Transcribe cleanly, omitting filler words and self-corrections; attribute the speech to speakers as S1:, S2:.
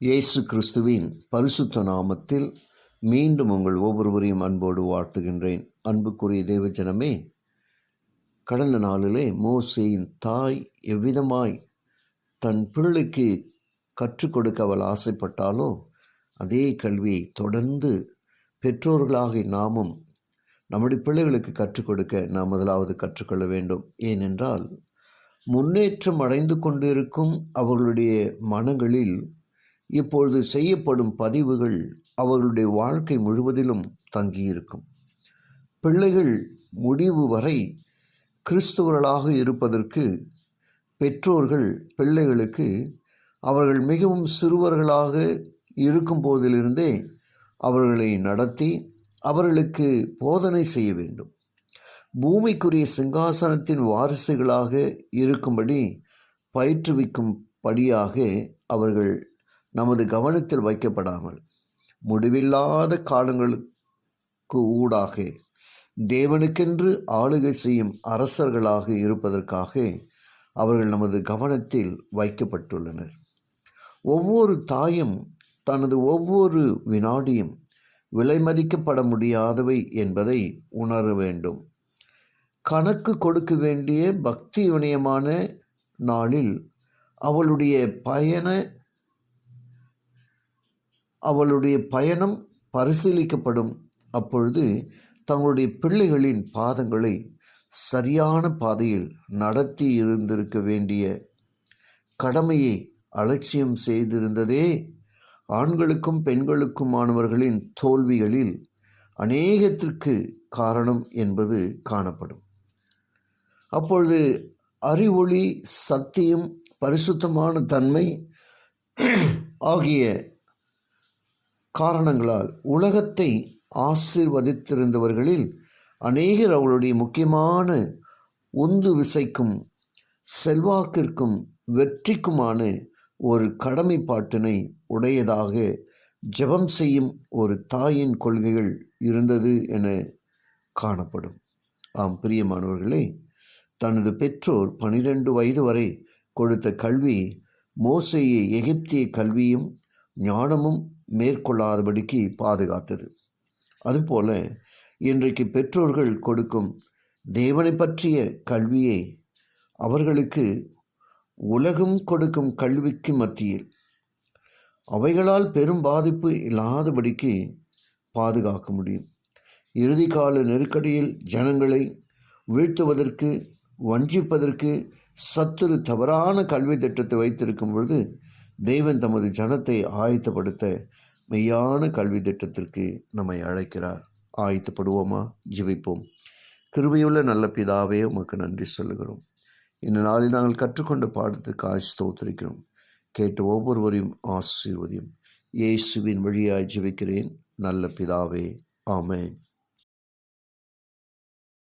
S1: இயேசு கிறிஸ்துவின் பரிசுத்த நாமத்தில் மீண்டும் உங்கள் ஒவ்வொருவரையும் அன்போடு வாழ்த்துகின்றேன். அன்புக்குரிய தேவஜனமே, கடந்த நாளிலே மோசேயின் தாய் எவ்விதமாய் தன் பிள்ளைக்கு கற்றுக் கொடுக்க அவள் ஆசைப்பட்டாலோ அதே கல்வியை தொடர்ந்து பெற்றோர்களாக நாமும் நம்முடைய பிள்ளைகளுக்கு கற்றுக் கொடுக்க நாம் முதலாவது கற்றுக்கொள்ள வேண்டும். ஏனென்றால் முன்னேற்றம் அடைந்து கொண்டிருக்கும் அவர்களுடைய மனங்களில் இப்பொழுது செய்யப்படும் பதிவுகள் அவர்களுடைய வாழ்க்கை முழுவதிலும் தங்கியிருக்கும். பிள்ளைகள் முடிவு வரை கிறிஸ்துவர்களாக இருப்பதற்கு பெற்றோர்கள் பிள்ளைகளுக்கு அவர்கள் மிகவும் சிறுவர்களாக இருக்கும் போதிலிருந்தே அவர்களை நடத்தி அவர்களுக்கு போதனை செய்ய வேண்டும். பூமிக்குரிய சிங்காசனத்தின் வாரிசுகளாக இருக்கும்படி பயிற்றுவிக்கும்படியாக அவர்கள் நமது கவனத்தில் வைக்கப்படாமல் முடிவில்லாத காலங்களுக்கு ஊடாக தேவனுக்கென்று ஆளுகை செய்யும் அரசர்களாக இருப்பதற்காக அவர்கள் நமது கவனத்தில் வைக்கப்பட்டுள்ளனர். ஒவ்வொரு தாயும் தனது ஒவ்வொரு வினாடியும் விலை மதிக்கப்பட முடியாதவை என்பதை உணர வேண்டும். கணக்கு கொடுக்க வேண்டிய பக்தி வினயமான நாளில் அவளுடைய பயணம் பரிசீலிக்கப்படும். அப்பொழுது தங்களுடைய பிள்ளைகளின் பாதங்களை சரியான பாதையில் நடத்தி இருந்திருக்க வேண்டிய கடமையை அலட்சியம் செய்திருந்ததே ஆண்களுக்கும் பெண்களுக்குமானவர்களின் தோல்விகளில் அநேகத்திற்கு காரணம் என்பது காணப்படும். அப்பொழுது அறிவொளி, சத்தியம், பரிசுத்தமான தன்மை ஆகிய காரணங்களால் உலகத்தை ஆசீர்வதித்திருந்தவர்களில் அநேகர் அவர்களுடைய முக்கியமான உந்து விசைக்கும் செல்வாக்கிற்கும் வெற்றிக்குமான ஒரு கடமைப்பாட்டினை உடையதாக ஜெபம் செய்யும் ஒரு தாயின் கொள்கைகள் இருந்தது என காணப்படும். ஆம் பிரியமானவர்களே, தனது பெற்றோர் 12 வயது வரை கொடுத்த கல்வி மோசேயை எகிப்திய கல்வியும் ஞானமும் மேற்கொள்ளாதபடிக்கு பாதுகாத்தது. அதுபோல இன்றைக்கு பெற்றோர்கள் கொடுக்கும் தேவனை பற்றிய கல்வியை அவர்களுக்கு உலகம் கொடுக்கும் கல்விக்கு மத்தியில் அவைகளால் பெரும் பாதிப்பு இல்லாதபடிக்கு பாதுகாக்க முடியும். இறுதி கால நெருக்கடியில் ஜனங்களை வீழ்த்துவதற்கு, வஞ்சிப்பதற்கு சத்துரு தவறான கல்வி திட்டத்தை வைத்திருக்கும் பொழுது தேவன் தமது ஜனத்தை ஆயத்தப்படுத்த மெய்யான கல்வி திட்டத்திற்கு நம்மை அழைக்கிறார். ஆயத்தப்படுவோமா? ஜெபிப்போம். கிருபையுள்ள நல்ல பிதாவே, உமக்கு நன்றி சொல்லுகிறோம். இந்த நாளில் நாங்கள் கற்றுக்கொண்ட பாடத்திற்கு ஸ்தோத்திரிக்கிறோம். கேட்டு ஒவ்வொருவரையும் ஆசீர்வதியும். இயேசுவின் வழியாய் ஜெபிக்கிறேன் நல்ல பிதாவே, ஆமென்.